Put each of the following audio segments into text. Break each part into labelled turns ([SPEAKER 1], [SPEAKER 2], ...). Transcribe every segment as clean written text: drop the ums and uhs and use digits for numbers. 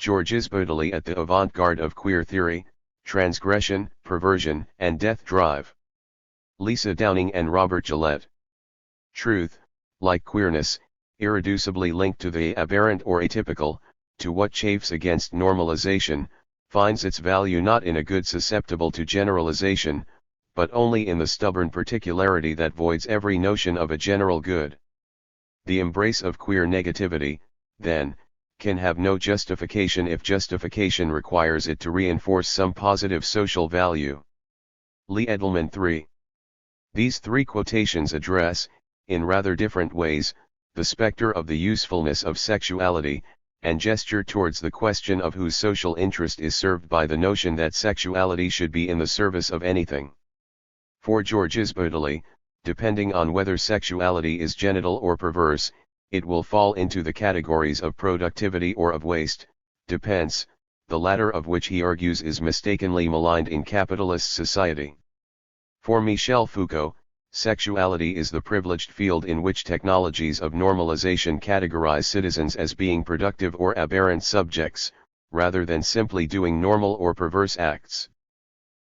[SPEAKER 1] Georges Bataille at the avant-garde of queer theory, transgression, perversion, and death drive. Lisa Downing and Robert Gillette. Truth, like queerness, irreducibly linked to the aberrant or atypical, to what chafes against normalization, finds its value not in a good susceptible to generalization, but only in the stubborn particularity that voids every notion of a general good. The embrace of queer negativity, then, can have no justification if justification requires it to reinforce some positive social value. Lee Edelman 3. These three quotations address, in rather different ways, the specter of the usefulness of sexuality, and gesture towards the question of whose social interest is served by the notion that sexuality should be in the service of anything. For Georges Bataille, depending on whether sexuality is genital or perverse, it will fall into the categories of productivity or of waste, depends, the latter of which he argues is mistakenly maligned in capitalist society. For Michel Foucault, sexuality is the privileged field in which technologies of normalization categorize citizens as being productive or aberrant subjects, rather than simply doing normal or perverse acts.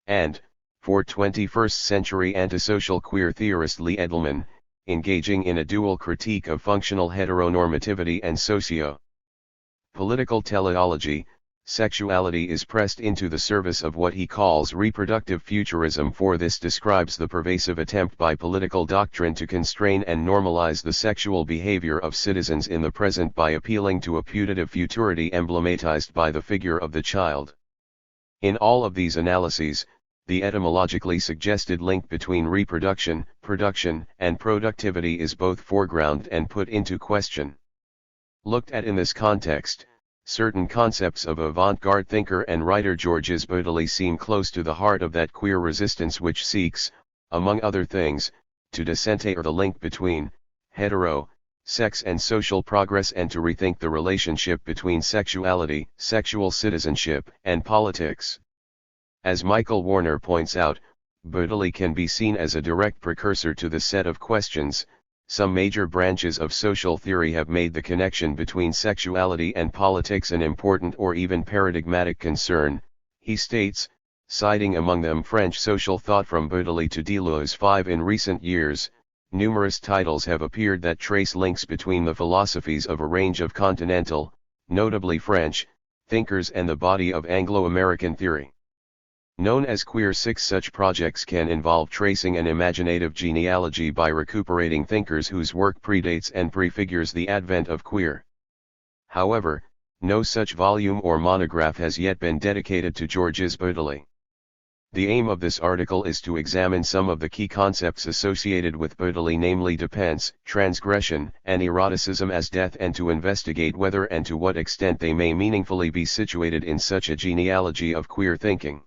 [SPEAKER 1] And, for 21st century antisocial queer theorist Lee Edelman, engaging in a dual critique of functional heteronormativity and socio-political teleology, sexuality is pressed into the service of what he calls reproductive futurism, for this describes the pervasive attempt by political doctrine to constrain and normalize the sexual behavior of citizens in the present by appealing to a putative futurity emblematized by the figure of the child. In all of these analyses, the etymologically suggested link between reproduction, production, and productivity is both foreground and put into question. Looked at in this context, certain concepts of avant-garde thinker and writer Georges Bataille seem close to the heart of that queer resistance which seeks, among other things, to disentangle the link between hetero, sex and social progress, and to rethink the relationship between sexuality, sexual citizenship, and politics. As Michael Warner points out, Bataille can be seen as a direct precursor to the set of questions. Some major branches of social theory have made the connection between sexuality and politics an important or even paradigmatic concern, he states, citing among them French social thought from Bataille to Deleuze. 5. In recent years, numerous titles have appeared that trace links between the philosophies of a range of continental, notably French, thinkers and the body of Anglo-American theory. Known as Queer. 6 such projects can involve tracing an imaginative genealogy by recuperating thinkers whose work predates and prefigures the advent of queer. However, no such volume or monograph has yet been dedicated to Georges Bataille. The aim of this article is to examine some of the key concepts associated with Bataille, namely dependence, transgression, and eroticism as death, and to investigate whether and to what extent they may meaningfully be situated in such a genealogy of queer thinking.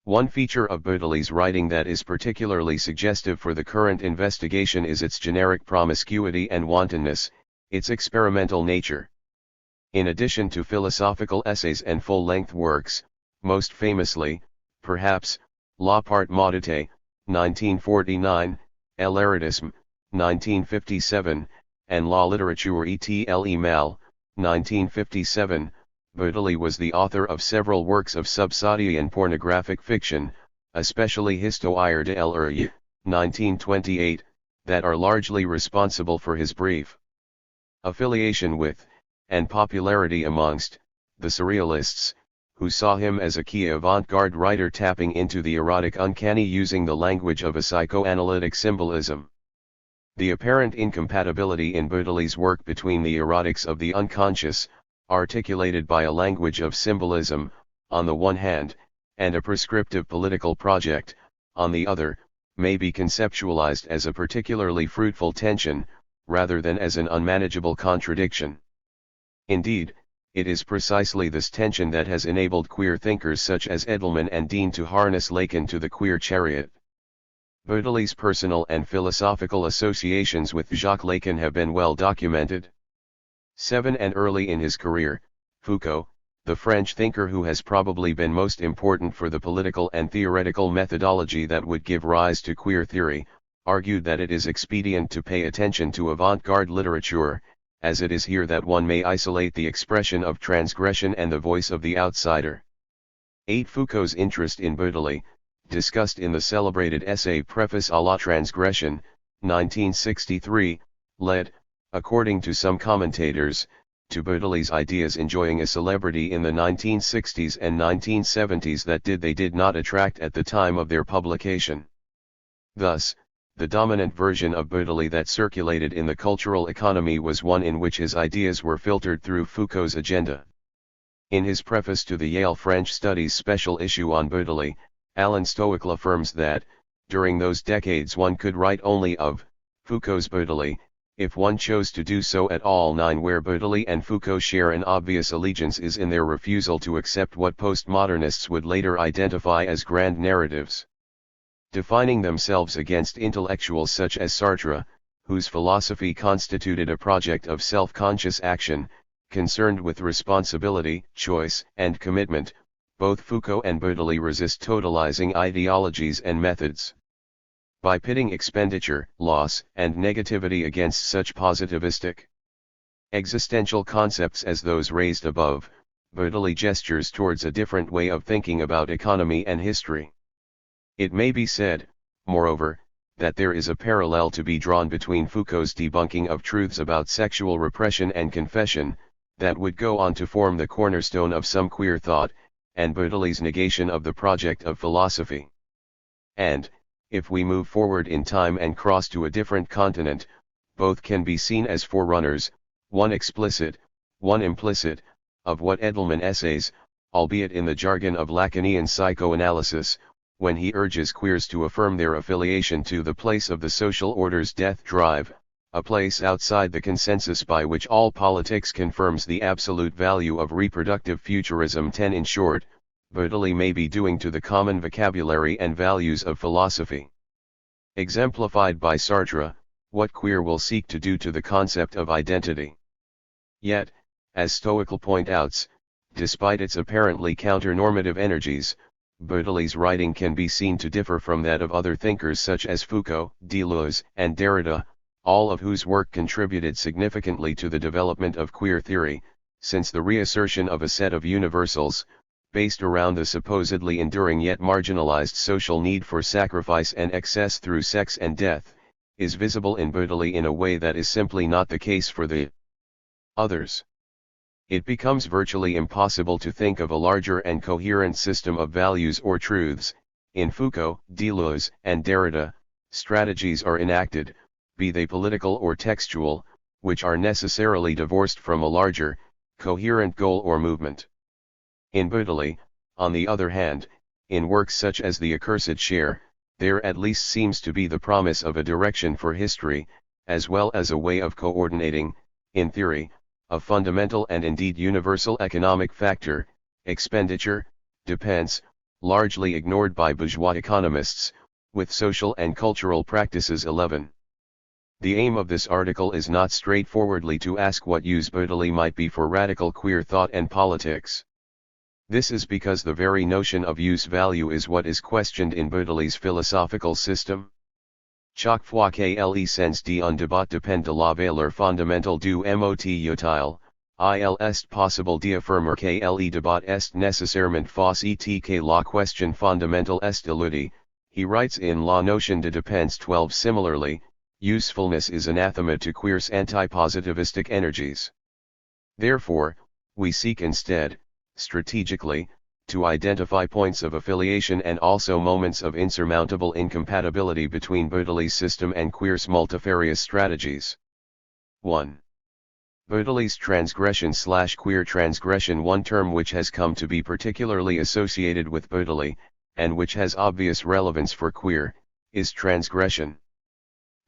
[SPEAKER 1] One feature of Bataille's writing that is particularly suggestive for the current investigation is its generic promiscuity and wantonness, its experimental nature. In addition to philosophical essays and full-length works, most famously, perhaps, La Part Modite, 1949, L'érotisme, 1957, and La littérature et mal, 1957, Bataille was the author of several works of subsautian pornographic fiction, especially Histoire de l'Oeil, 1928, that are largely responsible for his brief affiliation with, and popularity amongst, the Surrealists, who saw him as a key avant-garde writer tapping into the erotic uncanny using the language of a psychoanalytic symbolism. The apparent incompatibility in Bataille's work between the erotics of the unconscious, articulated by a language of symbolism, on the one hand, and a prescriptive political project, on the other, may be conceptualized as a particularly fruitful tension, rather than as an unmanageable contradiction. Indeed, it is precisely this tension that has enabled queer thinkers such as Edelman and Dean to harness Lacan to the queer chariot. Bataille's personal and philosophical associations with Jacques Lacan have been well documented. 7. And early in his career, Foucault, the French thinker who has probably been most important for the political and theoretical methodology that would give rise to queer theory, argued that it is expedient to pay attention to avant-garde literature, as it is here that one may isolate the expression of transgression and the voice of the outsider. 8. Foucault's interest in Bataille, discussed in the celebrated essay Preface à la Transgression, 1963, led, according to some commentators, to Bataille's ideas enjoying a celebrity in the 1960s and 1970s that they did not attract at the time of their publication. Thus, the dominant version of Bataille that circulated in the cultural economy was one in which his ideas were filtered through Foucault's agenda. In his preface to the Yale French Studies special issue on Bataille, Alan Stoicle affirms that, during those decades one could write only of Foucault's Bataille, if one chose to do so at all. 9. Where Bataille and Foucault share an obvious allegiance is in their refusal to accept what postmodernists would later identify as grand narratives. Defining themselves against intellectuals such as Sartre, whose philosophy constituted a project of self-conscious action, concerned with responsibility, choice, and commitment, both Foucault and Bataille resist totalizing ideologies and methods. By pitting expenditure, loss, and negativity against such positivistic, existential concepts as those raised above, Bataille gestures towards a different way of thinking about economy and history. It may be said, moreover, that there is a parallel to be drawn between Foucault's debunking of truths about sexual repression and confession, that would go on to form the cornerstone of some queer thought, and Bataille's negation of the project of philosophy. And, if we move forward in time and cross to a different continent, both can be seen as forerunners, one explicit, one implicit, of what Edelman essays, albeit in the jargon of Lacanian psychoanalysis, when he urges queers to affirm their affiliation to the place of the social order's death drive, a place outside the consensus by which all politics confirms the absolute value of reproductive futurism. 10. In short, Bataille may be doing to the common vocabulary and values of philosophy, exemplified by Sartre, what queer will seek to do to the concept of identity. Yet, as Stoicle points out, despite its apparently counter-normative energies, Bataille's writing can be seen to differ from that of other thinkers such as Foucault, Deleuze, and Derrida, all of whose work contributed significantly to the development of queer theory, since the reassertion of a set of universals, based around the supposedly enduring yet marginalized social need for sacrifice and excess through sex and death, is visible in Bataille in a way that is simply not the case for the others. It becomes virtually impossible to think of a larger and coherent system of values or truths. In Foucault, Deleuze, and Derrida, strategies are enacted, be they political or textual, which are necessarily divorced from a larger, coherent goal or movement. In Bataille, on the other hand, in works such as The Accursed Share, there at least seems to be the promise of a direction for history, as well as a way of coordinating, in theory, a fundamental and indeed universal economic factor, expenditure, dépense, largely ignored by bourgeois economists, with social and cultural practices. 11. The aim of this article is not straightforwardly to ask what use Bataille might be for radical queer thought and politics. This is because the very notion of use value is what is questioned in Bataille's philosophical system. Chaque fois qu'elle sens d'un débat dépend de la valeur fondamentale du mot utile, il est possible d'affirmer que le débat est nécessairement fausse et que la question fondamentale est éludée, he writes in La Notion de Dépense 12. Similarly, usefulness is anathema to queer's anti-positivistic energies. Therefore, we seek instead, strategically, to identify points of affiliation and also moments of insurmountable incompatibility between Bataille's system and queer's multifarious strategies. 1. Bataille's transgression/queer transgression. One term which has come to be particularly associated with Bataille, and which has obvious relevance for queer, is transgression.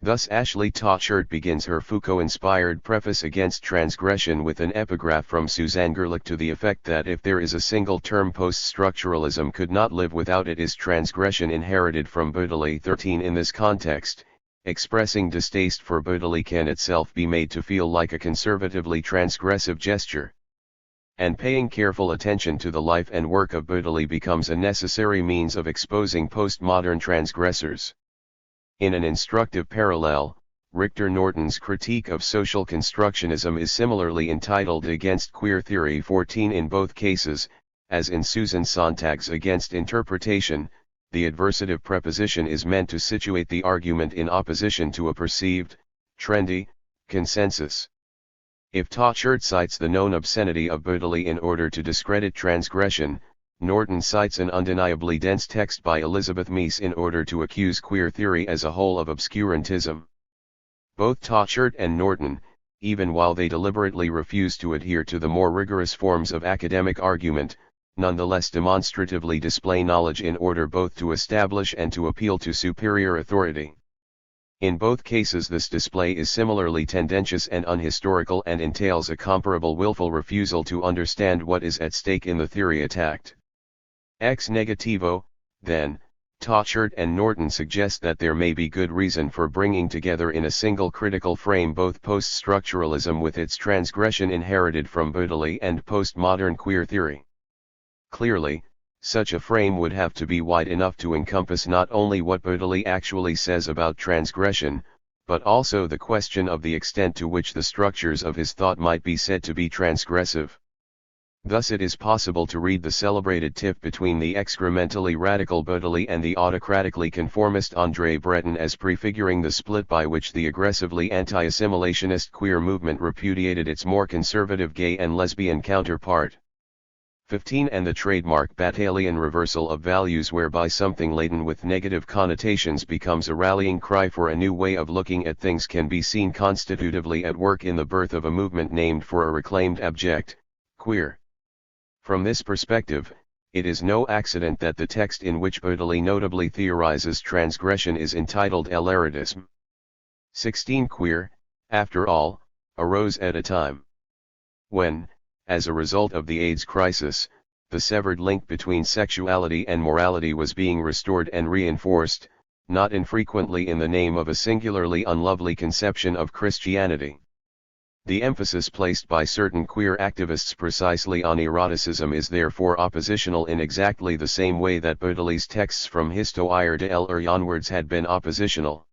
[SPEAKER 1] Thus Ashley Tauchert begins her Foucault-inspired preface against transgression with an epigraph from Suzanne Gerlich to the effect that if there is a single term post-structuralism could not live without, it is transgression inherited from Bataille. 13. In this context, expressing distaste for Bataille can itself be made to feel like a conservatively transgressive gesture. And paying careful attention to the life and work of Bataille becomes a necessary means of exposing postmodern transgressors. In an instructive parallel, Richter Norton's critique of social constructionism is similarly entitled Against Queer Theory 14. In both cases, as in Susan Sontag's Against Interpretation, the adversative preposition is meant to situate the argument in opposition to a perceived, trendy, consensus. If THIRD cites the known obscenity of Bataille in order to discredit transgression, Norton cites an undeniably dense text by Elizabeth Meese in order to accuse queer theory as a whole of obscurantism. Both THIRD and Norton, even while they deliberately refuse to adhere to the more rigorous forms of academic argument, nonetheless demonstratively display knowledge in order both to establish and to appeal to superior authority. In both cases this display is similarly tendentious and unhistorical and entails a comparable willful refusal to understand what is at stake in the theory attacked. Ex negativo, then, THIRD and Norton suggest that there may be good reason for bringing together in a single critical frame both post-structuralism with its transgression inherited from Bataille and postmodern queer theory. Clearly, such a frame would have to be wide enough to encompass not only what Bataille actually says about transgression, but also the question of the extent to which the structures of his thought might be said to be transgressive. Thus it is possible to read the celebrated tiff between the excrementally radical Bataille and the autocratically conformist André Breton as prefiguring the split by which the aggressively anti-assimilationist queer movement repudiated its more conservative gay and lesbian counterpart. 15. And the trademark Bataillean reversal of values whereby something laden with negative connotations becomes a rallying cry for a new way of looking at things can be seen constitutively at work in the birth of a movement named for a reclaimed abject, queer. From this perspective, it is no accident that the text in which Bataille notably theorizes transgression is entitled L'Erotisme. 16. Queer, after all, arose at a time when, as a result of the AIDS crisis, the severed link between sexuality and morality was being restored and reinforced, not infrequently in the name of a singularly unlovely conception of Christianity. The emphasis placed by certain queer activists precisely on eroticism is therefore oppositional in exactly the same way that Bataille's texts from Histoire de l'Art onwards had been oppositional.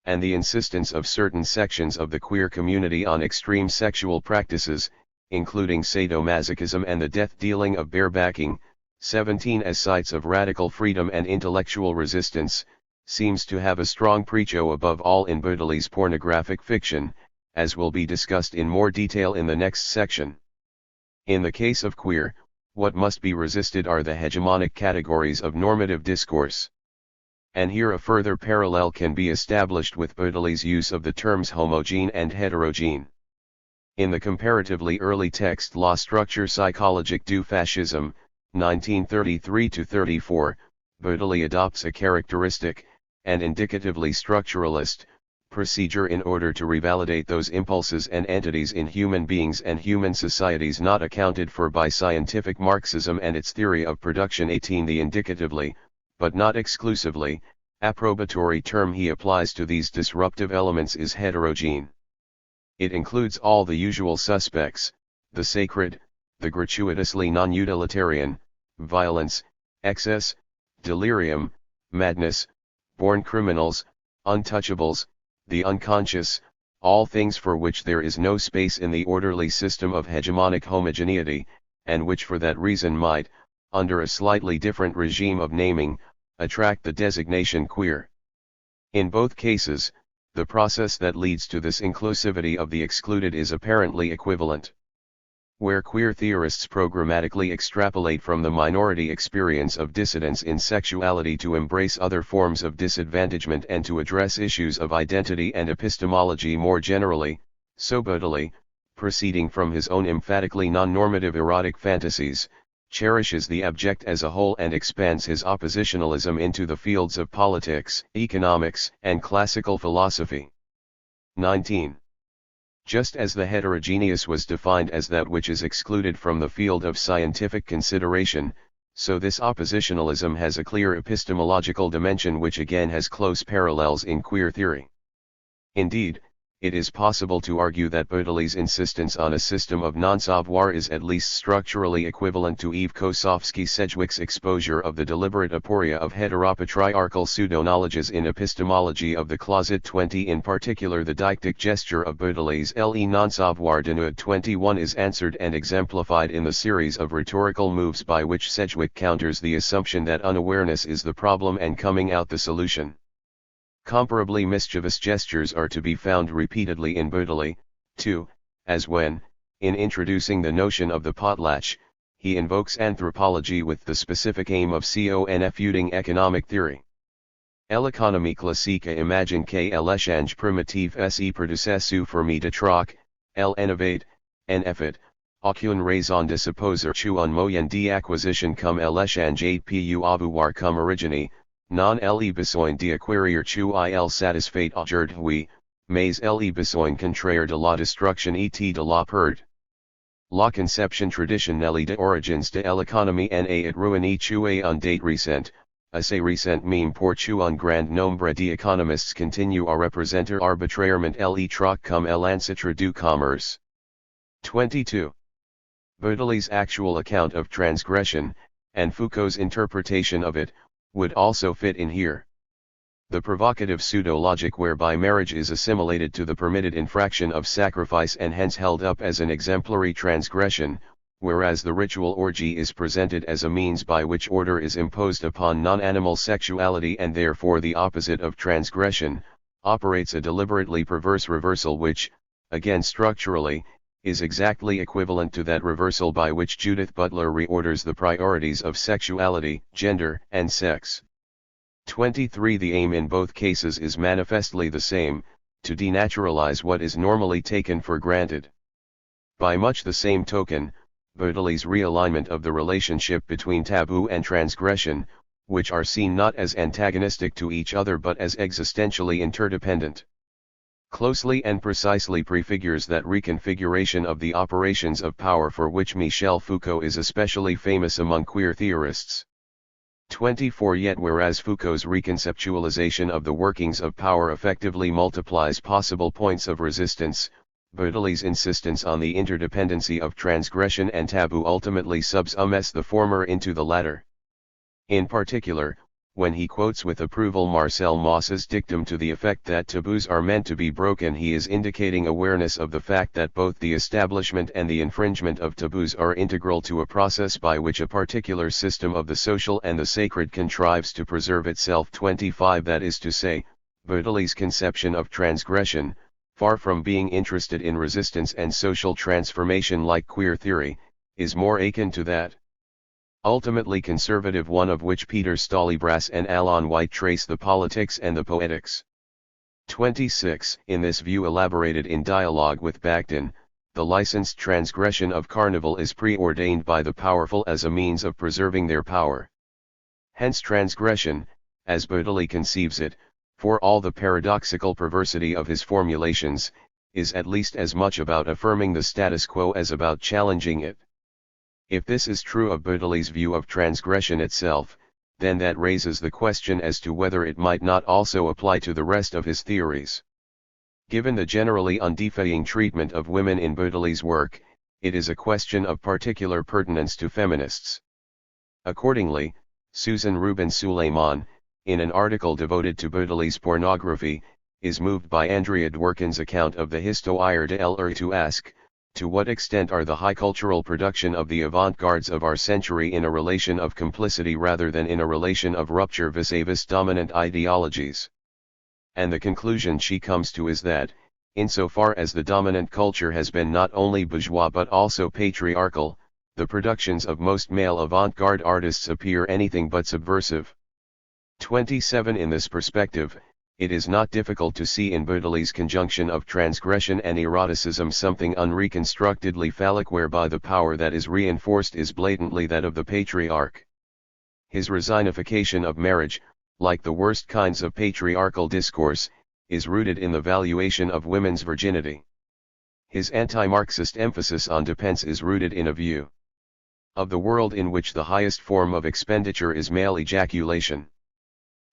[SPEAKER 1] And the insistence of certain sections of the queer community on extreme sexual practices, including sadomasochism and the death-dealing of barebacking, 17 as sites of radical freedom and intellectual resistance, seems to have a strong precho above all in Bataille's pornographic fiction, as will be discussed in more detail in the next section. In the case of queer, what must be resisted are the hegemonic categories of normative discourse. And here a further parallel can be established with Bataille's use of the terms homogene and heterogene. In the comparatively early text La structure psychologique du fascisme, 1933-34, Bataille adopts a characteristic, and indicatively structuralist, procedure in order to revalidate those impulses and entities in human beings and human societies not accounted for by scientific Marxism and its theory of production. 18 The indicatively, but not exclusively, approbatory term he applies to these disruptive elements is heterogene. It includes all the usual suspects, the sacred, the gratuitously non-utilitarian, violence, excess, delirium, madness, born criminals, untouchables, the unconscious, all things for which there is no space in the orderly system of hegemonic homogeneity, and which for that reason might, under a slightly different regime of naming, attract the designation queer. In both cases, the process that leads to this inclusivity of the excluded is apparently equivalent. Where queer theorists programmatically extrapolate from the minority experience of dissidence in sexuality to embrace other forms of disadvantagement and to address issues of identity and epistemology more generally, so Bataille, proceeding from his own emphatically non-normative erotic fantasies, cherishes the abject as a whole and expands his oppositionalism into the fields of politics, economics, and classical philosophy. 19. Just as the heterogeneous was defined as that which is excluded from the field of scientific consideration, so this oppositionalism has a clear epistemological dimension which again has close parallels in queer theory. Indeed, it is possible to argue that Bataille's insistence on a system of non-savoir is at least structurally equivalent to Eve Kosofsky-Sedgwick's exposure of the deliberate aporia of heteropatriarchal pseudo-knowledges in Epistemology of the Closet 20. In particular, the deictic gesture of Bataille's Le non-savoir denouement 21 is answered and exemplified in the series of rhetorical moves by which Sedgwick counters the assumption that unawareness is the problem and coming out the solution. Comparably mischievous gestures are to be found repeatedly in Bataille, too, as when, in introducing the notion of the potlatch, he invokes anthropology with the specific aim of confuting economic theory. L'économie classique imagine que l'échange primitif se produisait forme de troc, l'innovate, en effet, aucune raison de supposer qu'un moyen d'acquisition comme l'échange ait pu avoir comme origine, non le besoin d'acquérir il satisfait aujourd'hui, mais le besoin contraire de la destruction et de la perte. La conception traditionnelle de origines de l'économie en est ruinée un date récente, assez récente même pour un grand nombre d'économistes continue à représenter arbitrairement le troc comme l'ancêtre du commerce. 22. Bataille's actual account of transgression, and Foucault's interpretation of it, would also fit in here. The provocative pseudo-logic whereby marriage is assimilated to the permitted infraction of sacrifice and hence held up as an exemplary transgression, whereas the ritual orgy is presented as a means by which order is imposed upon non-animal sexuality and therefore the opposite of transgression, operates a deliberately perverse reversal which, again structurally, is exactly equivalent to that reversal by which Judith Butler reorders the priorities of sexuality, gender, and sex. 23. The aim in both cases is manifestly the same, to denaturalize what is normally taken for granted. By much the same token, Bataille's realignment of the relationship between taboo and transgression, which are seen not as antagonistic to each other but as existentially interdependent, closely and precisely prefigures that reconfiguration of the operations of power for which Michel Foucault is especially famous among queer theorists. 24. Yet whereas Foucault's reconceptualization of the workings of power effectively multiplies possible points of resistance, Bataille's insistence on the interdependency of transgression and taboo ultimately subsumes the former into the latter. In particular, when he quotes with approval Marcel Mauss's dictum to the effect that taboos are meant to be broken, he is indicating awareness of the fact that both the establishment and the infringement of taboos are integral to a process by which a particular system of the social and the sacred contrives to preserve itself. 25. That is to say, Bataille's conception of transgression, far from being interested in resistance and social transformation like queer theory, is more akin to that ultimately conservative one of which Peter Stollybras and Alan White trace the politics and the poetics. 26. In this view elaborated in dialogue with Bakhtin, the licensed transgression of carnival is preordained by the powerful as a means of preserving their power. Hence transgression, as Bataille conceives it, for all the paradoxical perversity of his formulations, is at least as much about affirming the status quo as about challenging it. If this is true of Bataille's view of transgression itself, then that raises the question as to whether it might not also apply to the rest of his theories. Given the generally undefying treatment of women in Bataille's work, it is a question of particular pertinence to feminists. Accordingly, Susan Rubin Suleiman, in an article devoted to Bataille's pornography, is moved by Andrea Dworkin's account of the Histoire de l'art to ask, to what extent are the high cultural production of the avant-gardes of our century in a relation of complicity rather than in a relation of rupture vis-a-vis dominant ideologies? And the conclusion she comes to is that, insofar as the dominant culture has been not only bourgeois but also patriarchal, the productions of most male avant-garde artists appear anything but subversive. 27. In this perspective, it is not difficult to see in Bataille's conjunction of transgression and eroticism something unreconstructedly phallic whereby the power that is reinforced is blatantly that of the patriarch. His resignification of marriage, like the worst kinds of patriarchal discourse, is rooted in the valuation of women's virginity. His anti-Marxist emphasis on dependence is rooted in a view of the world in which the highest form of expenditure is male ejaculation.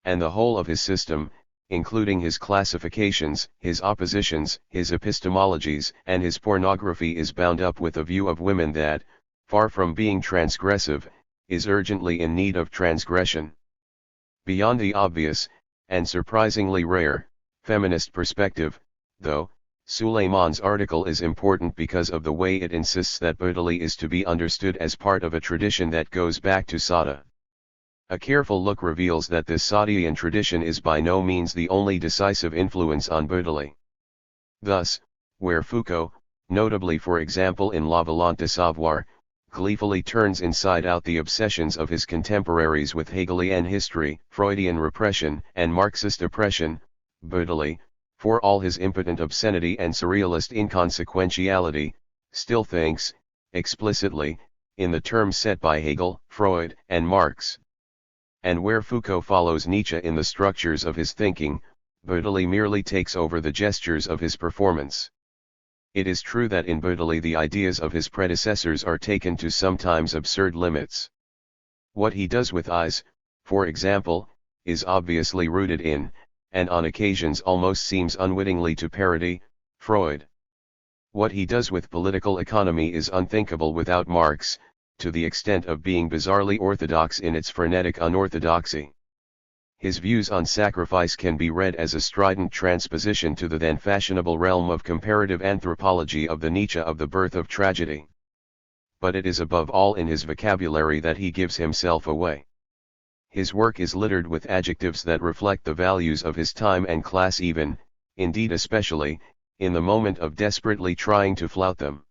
[SPEAKER 1] And the whole of his system, including his classifications, his oppositions, his epistemologies, and his pornography, is bound up with a view of women that, far from being transgressive, is urgently in need of transgression. Beyond the obvious, and surprisingly rare, feminist perspective, though, Suleiman's article is important because of the way it insists that Bataille is to be understood as part of a tradition that goes back to Sada. A careful look reveals that this Sadian tradition is by no means the only decisive influence on Bataille. Thus, where Foucault, notably for example in La Volonté de Savoir, gleefully turns inside out the obsessions of his contemporaries with Hegelian history, Freudian repression, and Marxist oppression, Bataille, for all his impotent obscenity and surrealist inconsequentiality, still thinks, explicitly, in the terms set by Hegel, Freud, and Marx. And where Foucault follows Nietzsche in the structures of his thinking, Bataille merely takes over the gestures of his performance. It is true that in Bataille the ideas of his predecessors are taken to sometimes absurd limits. What he does with eyes, for example, is obviously rooted in, and on occasions almost seems unwittingly to parody, Freud. What he does with political economy is unthinkable without Marx, to the extent of being bizarrely orthodox in its frenetic unorthodoxy. His views on sacrifice can be read as a strident transposition to the then fashionable realm of comparative anthropology of the Nietzsche of the birth of tragedy. But it is above all in his vocabulary that he gives himself away. His work is littered with adjectives that reflect the values of his time and class even, indeed especially, in the moment of desperately trying to flout them.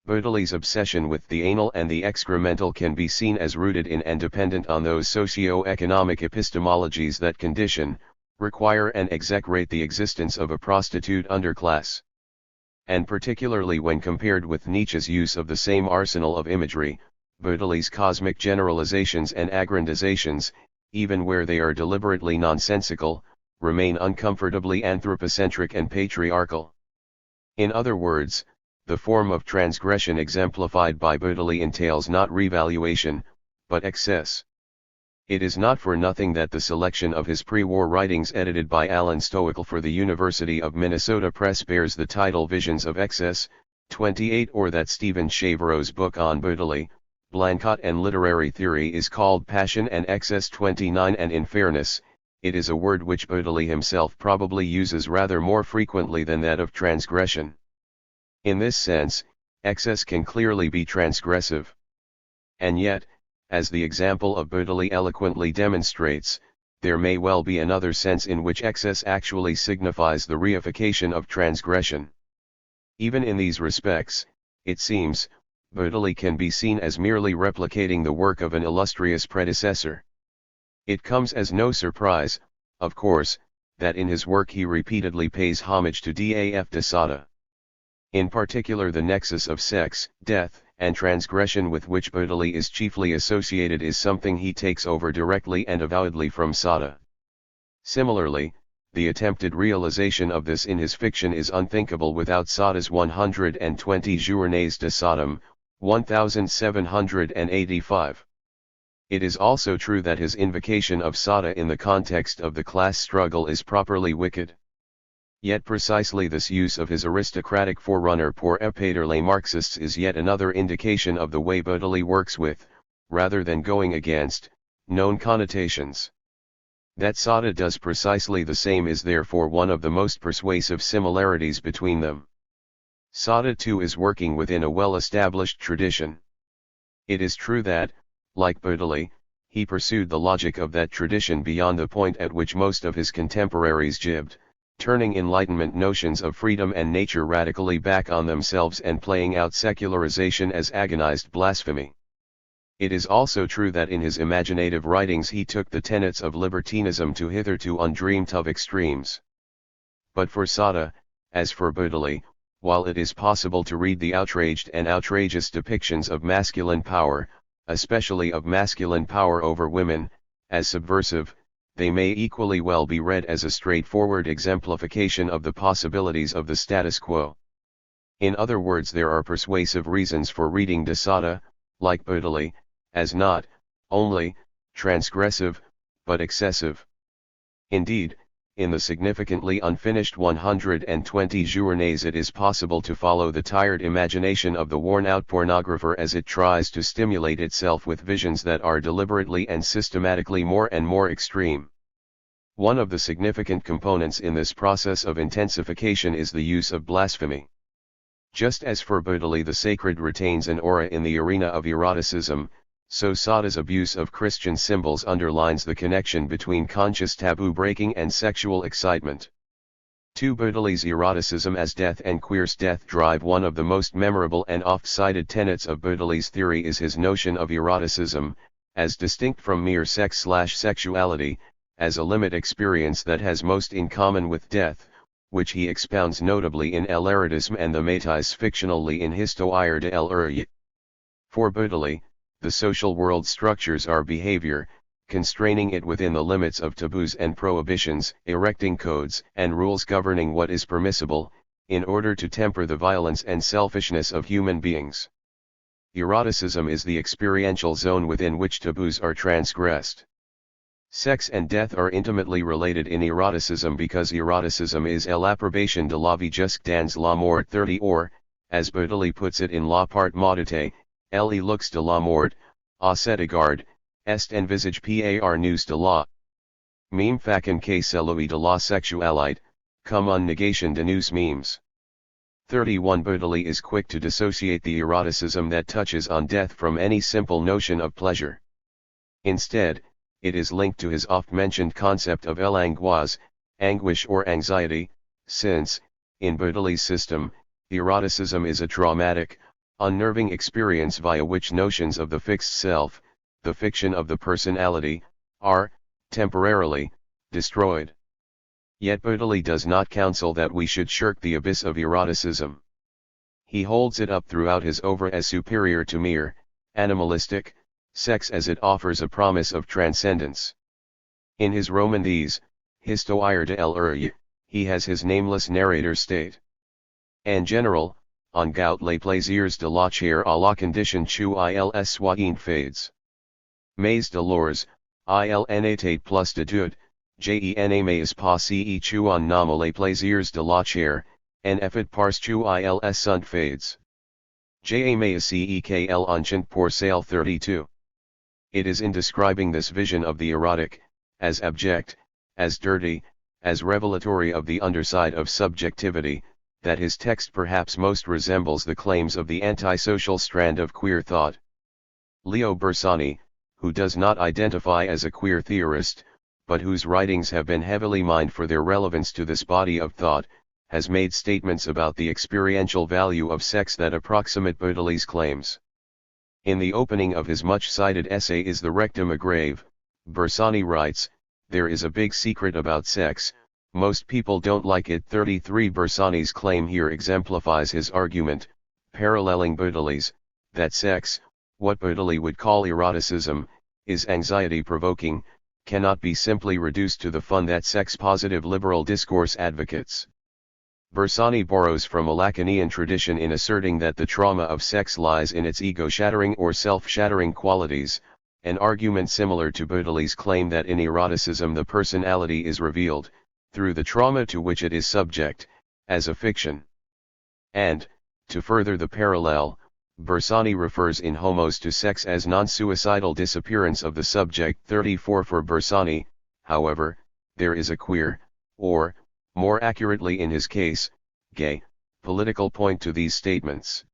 [SPEAKER 1] Bataille's obsession with the anal and the excremental can be seen as rooted in and dependent on those socio-economic epistemologies that condition, require and execrate the existence of a prostitute underclass. And particularly when compared with Nietzsche's use of the same arsenal of imagery, Bataille's cosmic generalizations and aggrandizations, even where they are deliberately nonsensical, remain uncomfortably anthropocentric and patriarchal. In other words, the form of transgression exemplified by Bataille entails not revaluation, but excess. It is not for nothing that the selection of his pre-war writings edited by Alan Stoical for the University of Minnesota Press bears the title Visions of Excess, 28, or that Stephen Chavero's book on Bataille, Blanquette and Literary Theory is called Passion and Excess 29, and in fairness, it is a word which Bataille himself probably uses rather more frequently than that of transgression. In this sense, excess can clearly be transgressive. And yet, as the example of Bataille eloquently demonstrates, there may well be another sense in which excess actually signifies the reification of transgression. Even in these respects, it seems, Bataille can be seen as merely replicating the work of an illustrious predecessor. It comes as no surprise, of course, that in his work he repeatedly pays homage to Daf de Sada. In particular, the nexus of sex, death, and transgression with which Bataille is chiefly associated is something he takes over directly and avowedly from Sada. Similarly, the attempted realization of this in his fiction is unthinkable without Sada's 120 Journées de Sodom, 1785. It is also true that his invocation of Sada in the context of the class struggle is properly wicked. Yet precisely this use of his aristocratic forerunner pour épater les Marxists is yet another indication of the way Bataille works with, rather than going against, known connotations. That Sada does precisely the same is therefore one of the most persuasive similarities between them. Sada too is working within a well-established tradition. It is true that, like Bataille, he pursued the logic of that tradition beyond the point at which most of his contemporaries jibbed, turning Enlightenment notions of freedom and nature radically back on themselves and playing out secularization as agonized blasphemy. It is also true that in his imaginative writings he took the tenets of libertinism to hitherto undreamed of extremes. But for Sada, as for Bataille, while it is possible to read the outraged and outrageous depictions of masculine power, especially of masculine power over women, as subversive, they may equally well be read as a straightforward exemplification of the possibilities of the status quo. In other words, there are persuasive reasons for reading de Sada, like Bataille, as not only transgressive, but excessive. Indeed, in the significantly unfinished 120 journées it is possible to follow the tired imagination of the worn-out pornographer as it tries to stimulate itself with visions that are deliberately and systematically more and more extreme. One of the significant components in this process of intensification is the use of blasphemy. Just as for Bataille the sacred retains an aura in the arena of eroticism, so Sada's abuse of Christian symbols underlines the connection between conscious taboo breaking and sexual excitement. To Bataille's eroticism as death and queer's death drive, one of the most memorable and oft-cited tenets of Bataille's theory is his notion of eroticism, as distinct from mere sex/sexuality, as a limit experience that has most in common with death, which he expounds notably in L'Erotisme and the Métis fictionally in Histoire de l'Erreur. For Bataille, the social world structures our behavior, constraining it within the limits of taboos and prohibitions, erecting codes and rules governing what is permissible, in order to temper the violence and selfishness of human beings. Eroticism is the experiential zone within which taboos are transgressed. Sex and death are intimately related in eroticism because eroticism is l'approbation de la vie jusqu'dans la mort 30 or, as Bataille puts it in La Part Modite, le looks de la mort, à cet égard, est envisage par nous de la. Meme facon que celui de la sexualité, comme une négation de nous mêmes. 31 Bataille is quick to dissociate the eroticism that touches on death from any simple notion of pleasure. Instead, it is linked to his oft-mentioned concept of l'angoisse, anguish or anxiety, since, in Bataille's system, eroticism is a traumatic, unnerving experience via which notions of the fixed self, the fiction of the personality, are, temporarily, destroyed. Yet Bataille does not counsel that we should shirk the abyss of eroticism. He holds it up throughout his œuvre as superior to mere, animalistic, sex as it offers a promise of transcendence. In his romances, Histoire de l'Erreur, he has his nameless narrator state. En général, on gout les plaisirs de la chair à la condition où ils soient fades. Mais de lors, il n'était plus de doute, j'en mais pas si où on nomme les plaisirs de la chair, en effet parce où ils sont fades. J'en mais si quel enchant pour sale 32. It is in describing this vision of the erotic, as abject, as dirty, as revelatory of the underside of subjectivity, that his text perhaps most resembles the claims of the antisocial strand of queer thought. Leo Bersani, who does not identify as a queer theorist, but whose writings have been heavily mined for their relevance to this body of thought, has made statements about the experiential value of sex that approximate Bataille's claims. In the opening of his much-cited essay Is the Rectum a Grave, Bersani writes, "There is a big secret about sex, most people don't like it." 33 Bersani's claim here exemplifies his argument, paralleling Bataille's, that sex, what Bataille would call eroticism, is anxiety-provoking, cannot be simply reduced to the fun that sex-positive liberal discourse advocates. Bersani borrows from a Lacanian tradition in asserting that the trauma of sex lies in its ego-shattering or self-shattering qualities, an argument similar to Bataille's claim that in eroticism the personality is revealed, through the trauma to which it is subject, as a fiction. And, to further the parallel, Bersani refers in Homos to sex as non-suicidal disappearance of the subject. 34 For Bersani, however, there is a queer, or, more accurately in his case, gay, political point to these statements.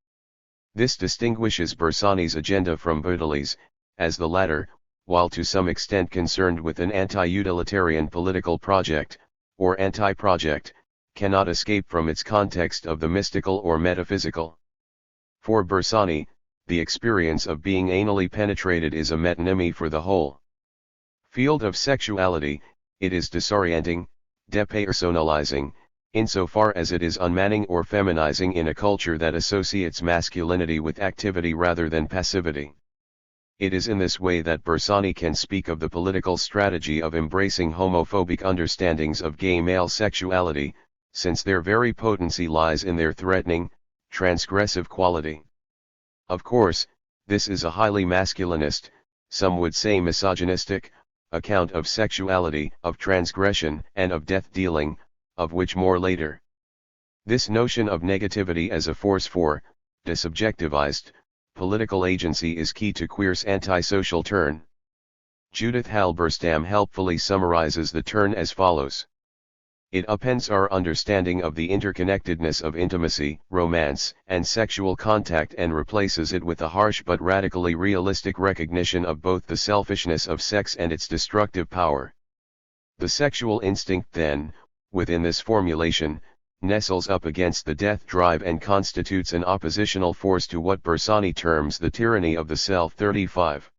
[SPEAKER 1] This distinguishes Bersani's agenda from Bataille's, as the latter, while to some extent concerned with an anti-utilitarian political project, or anti-project, cannot escape from its context of the mystical or metaphysical. For Bersani, the experience of being anally penetrated is a metonymy for the whole field of sexuality. It is disorienting, depersonalizing, insofar as it is unmanning or feminizing in a culture that associates masculinity with activity rather than passivity. It is in this way that Bersani can speak of the political strategy of embracing homophobic understandings of gay male sexuality, since their very potency lies in their threatening, transgressive quality. Of course, this is a highly masculinist, some would say misogynistic, account of sexuality, of transgression, and of death-dealing, of which more later. This notion of negativity as a force for, desubjectivized, political agency is key to queer's antisocial turn. Judith Halberstam helpfully summarizes the turn as follows. It upends our understanding of the interconnectedness of intimacy, romance, and sexual contact and replaces it with a harsh but radically realistic recognition of both the selfishness of sex and its destructive power. The sexual instinct then, within this formulation, nestles up against the death drive and constitutes an oppositional force to what Bersani terms the tyranny of the self. 35.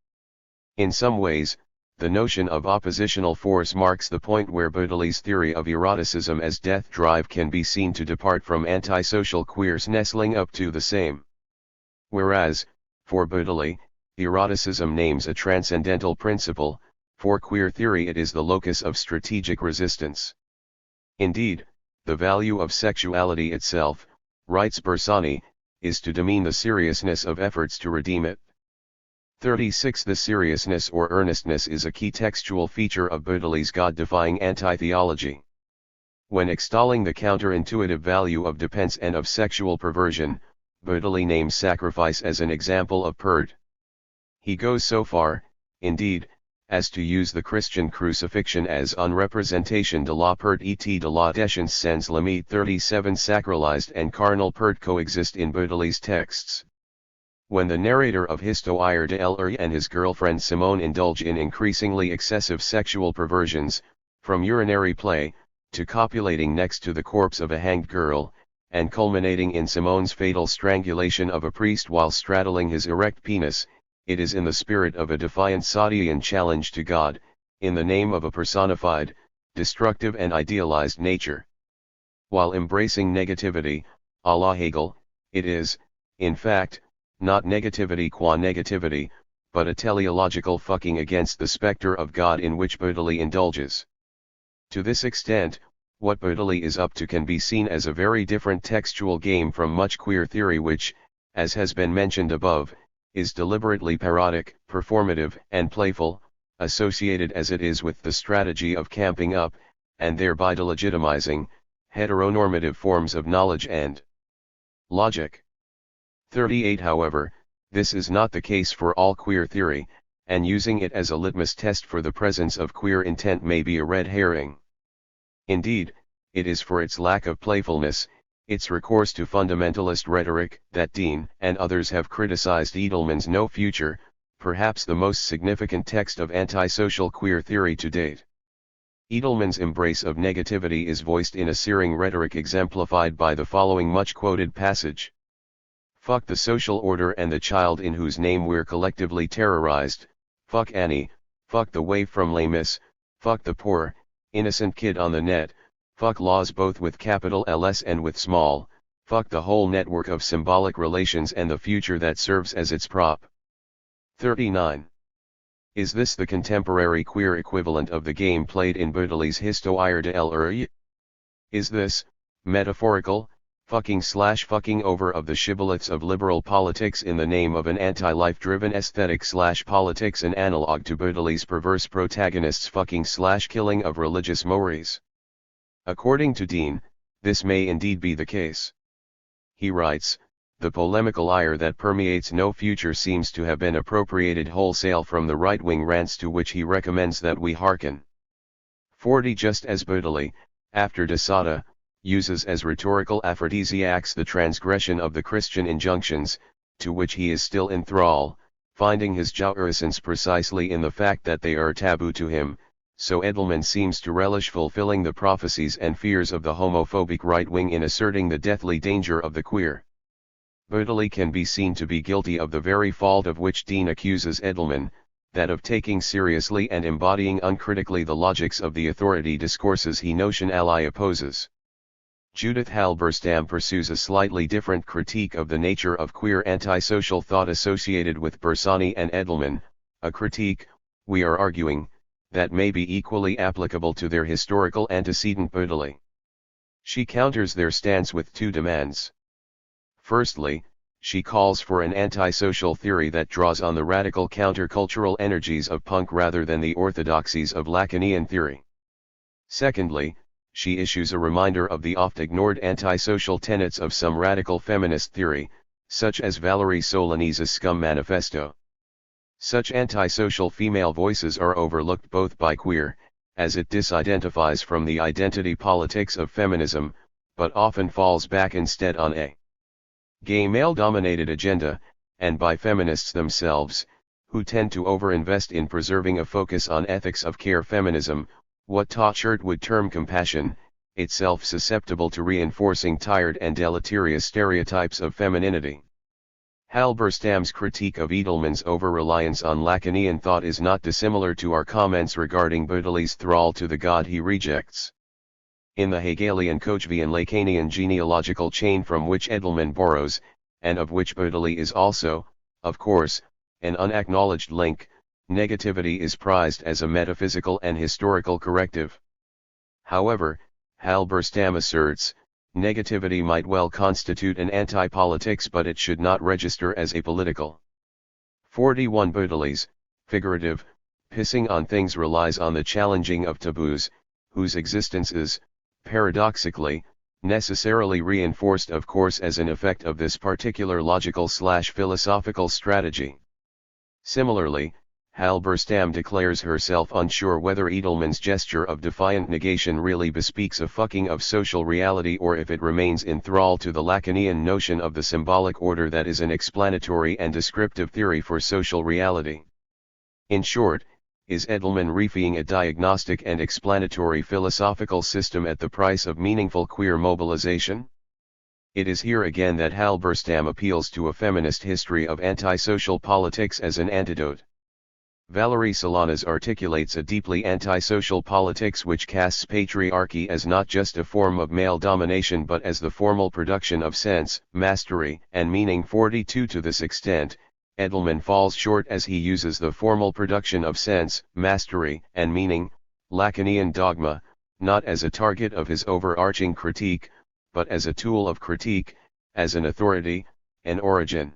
[SPEAKER 1] In some ways, the notion of oppositional force marks the point where Bataile's theory of eroticism as death drive can be seen to depart from antisocial queers nestling up to the same. Whereas, for Bataille, eroticism names a transcendental principle, for queer theory it is the locus of strategic resistance. Indeed, the value of sexuality itself, writes Bersani, is to demean the seriousness of efforts to redeem it. 36. The seriousness or earnestness is a key textual feature of Bataile's God-defying anti-theology. When extolling the counterintuitive value of dependence and of sexual perversion, Bataille names sacrifice as an example of PERD. He goes so far, indeed, as to use the Christian crucifixion as une représentation de la perte et de la déchéance sans limite. 37. Sacralized and carnal PERD coexist in Bataile's texts. When the narrator of Histoire de l'Art and his girlfriend Simone indulge in increasingly excessive sexual perversions, from urinary play, to copulating next to the corpse of a hanged girl, and culminating in Simone's fatal strangulation of a priest while straddling his erect penis, it is in the spirit of a defiant Saudian challenge to God, in the name of a personified, destructive and idealized nature. While embracing negativity, a la Hegel, it is, in fact, not negativity qua negativity, but a teleological fucking against the specter of God in which Bataille indulges. To this extent, what Bataille is up to can be seen as a very different textual game from much queer theory which, as has been mentioned above, is deliberately parodic, performative, and playful, associated as it is with the strategy of camping up, and thereby delegitimizing, heteronormative forms of knowledge and logic. 38. However, this is not the case for all queer theory, and using it as a litmus test for the presence of queer intent may be a red herring. Indeed, it is for its lack of playfulness, its recourse to fundamentalist rhetoric, that Dean and others have criticized Edelman's No Future, perhaps the most significant text of antisocial queer theory to date. Edelman's embrace of negativity is voiced in a searing rhetoric exemplified by the following much-quoted passage. Fuck the social order and the child in whose name we're collectively terrorized, fuck Annie, fuck the waif from Les Mis, fuck the poor, innocent kid on the net, fuck laws both with capital LS and with small, fuck the whole network of symbolic relations and the future that serves as its prop. 39. Is this the contemporary queer equivalent of the game played in Bataile's Histoire de l'Art? Is this, metaphorical, fucking over of the shibboleths of liberal politics in the name of an anti-life-driven aesthetic/politics an analog to Bataile's perverse protagonists fucking/killing of religious mores? According to Dean, this may indeed be the case. He writes, the polemical ire that permeates No Future seems to have been appropriated wholesale from the right-wing rants to which he recommends that we hearken. 40. Just as Bataille, after de Sada, uses as rhetorical aphrodisiacs the transgression of the Christian injunctions, to which he is still in thrall, finding his jouissance precisely in the fact that they are taboo to him, so Edelman seems to relish fulfilling the prophecies and fears of the homophobic right wing in asserting the deathly danger of the queer. Bataille can be seen to be guilty of the very fault of which Dean accuses Edelman, that of taking seriously and embodying uncritically the logics of the authority discourses he notionally opposes. Judith Halberstam pursues a slightly different critique of the nature of queer antisocial thought associated with Bersani and Edelman, a critique, we are arguing, that may be equally applicable to their historical antecedent Bataille. She counters their stance with two demands. Firstly, she calls for an antisocial theory that draws on the radical countercultural energies of punk rather than the orthodoxies of Lacanian theory. Secondly, she issues a reminder of the oft-ignored antisocial tenets of some radical feminist theory, such as Valerie Soloni's Scum Manifesto. Such antisocial female voices are overlooked both by queer, as it disidentifies from the identity politics of feminism, but often falls back instead on a gay male-dominated agenda, and by feminists themselves, who tend to overinvest in preserving a focus on ethics of care feminism, what THIRD would term compassion, itself susceptible to reinforcing tired and deleterious stereotypes of femininity. Halberstam's critique of Edelman's over-reliance on Lacanian thought is not dissimilar to our comments regarding Bataille's thrall to the God he rejects. In the Hegelian Kochvian Lacanian genealogical chain from which Edelman borrows, and of which Bataille is also, of course, an unacknowledged link, negativity is prized as a metaphysical and historical corrective. However, Halberstam asserts, negativity might well constitute an anti-politics, but it should not register as apolitical. 41 Bataille's, figurative, pissing on things relies on the challenging of taboos, whose existence is, paradoxically, necessarily reinforced of course as an effect of this particular logical/philosophical strategy. Similarly, Halberstam declares herself unsure whether Edelman's gesture of defiant negation really bespeaks a fucking of social reality or if it remains in thrall to the Lacanian notion of the symbolic order that is an explanatory and descriptive theory for social reality. In short, is Edelman refeing a diagnostic and explanatory philosophical system at the price of meaningful queer mobilization? It is here again that Halberstam appeals to a feminist history of antisocial politics as an antidote. Valerie Solanas articulates a deeply antisocial politics which casts patriarchy as not just a form of male domination but as the formal production of sense, mastery, and meaning. 42 To this extent, Edelman falls short as he uses the formal production of sense, mastery, and meaning, Lacanian dogma, not as a target of his overarching critique, but as a tool of critique, as an authority, an origin.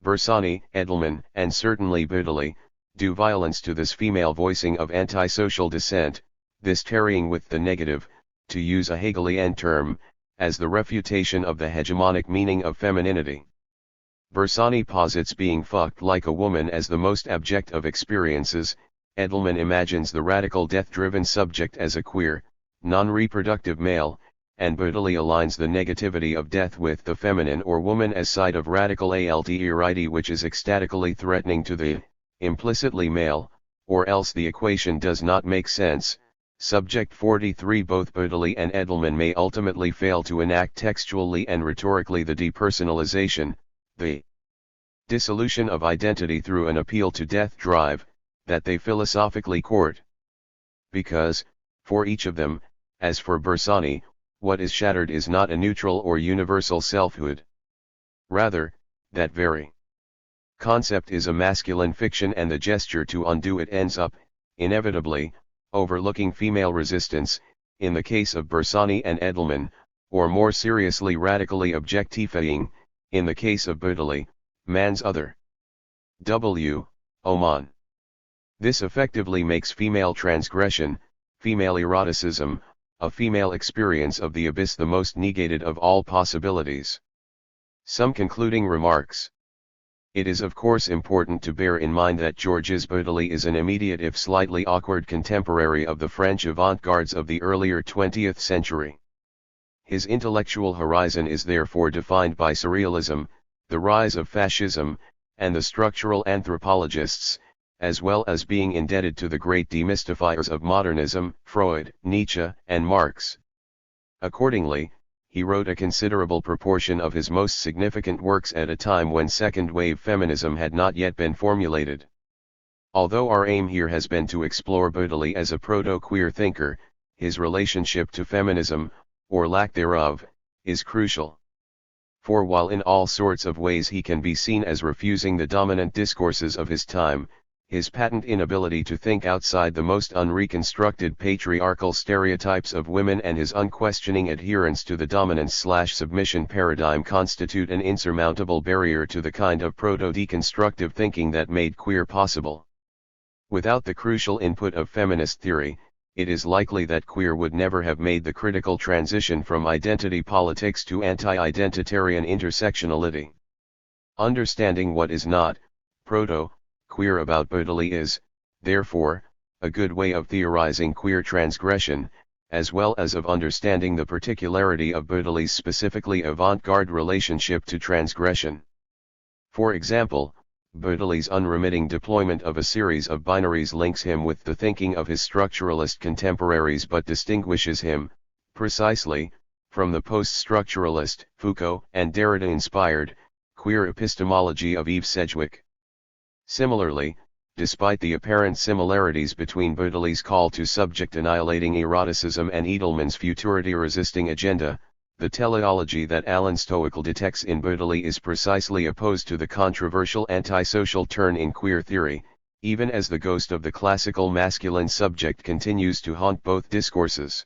[SPEAKER 1] Bersani, Edelman, and certainly Bataille, do violence to this female voicing of antisocial dissent, this tarrying with the negative, to use a Hegelian term, as the refutation of the hegemonic meaning of femininity. Bersani posits being fucked like a woman as the most abject of experiences. Edelman imagines the radical death-driven subject as a queer, non-reproductive male, and Bataille aligns the negativity of death with the feminine or woman as side of radical alterity which is ecstatically threatening to the implicitly male, or else the equation does not make sense. Subject 43 Both Bataille and Edelman may ultimately fail to enact textually and rhetorically the depersonalization, the dissolution of identity through an appeal to death drive, that they philosophically court. Because, for each of them, as for Bersani, what is shattered is not a neutral or universal selfhood. Rather, that very concept is a masculine fiction, and the gesture to undo it ends up, inevitably, overlooking female resistance, in the case of Bersani and Edelman, or more seriously radically objectifying, in the case of Bataille, man's other. Oman. This effectively makes female transgression, female eroticism, a female experience of the abyss the most negated of all possibilities. Some concluding remarks. It is of course important to bear in mind that Georges Bataille is an immediate if slightly awkward contemporary of the French avant-gardes of the earlier 20th century. His intellectual horizon is therefore defined by surrealism, the rise of fascism, and the structural anthropologists, as well as being indebted to the great demystifiers of modernism, Freud, Nietzsche, and Marx. Accordingly, he wrote a considerable proportion of his most significant works at a time when second-wave feminism had not yet been formulated. Although our aim here has been to explore Bataille as a proto-queer thinker, his relationship to feminism, or lack thereof, is crucial. For while in all sorts of ways he can be seen as refusing the dominant discourses of his time, his patent inability to think outside the most unreconstructed patriarchal stereotypes of women and his unquestioning adherence to the dominance/submission paradigm constitute an insurmountable barrier to the kind of proto-deconstructive thinking that made queer possible. Without the crucial input of feminist theory, it is likely that queer would never have made the critical transition from identity politics to anti-identitarian intersectionality. Understanding what is not proto-queer about Bataille is, therefore, a good way of theorizing queer transgression, as well as of understanding the particularity of Bataille's specifically avant-garde relationship to transgression. For example, Bataille's unremitting deployment of a series of binaries links him with the thinking of his structuralist contemporaries but distinguishes him, precisely, from the post-structuralist, Foucault and Derrida-inspired, queer epistemology of Eve Sedgwick. Similarly, despite the apparent similarities between Bataille's call to subject-annihilating eroticism and Edelman's futurity-resisting agenda, the teleology that Alan Stoical detects in Bataille is precisely opposed to the controversial antisocial turn in queer theory, even as the ghost of the classical masculine subject continues to haunt both discourses.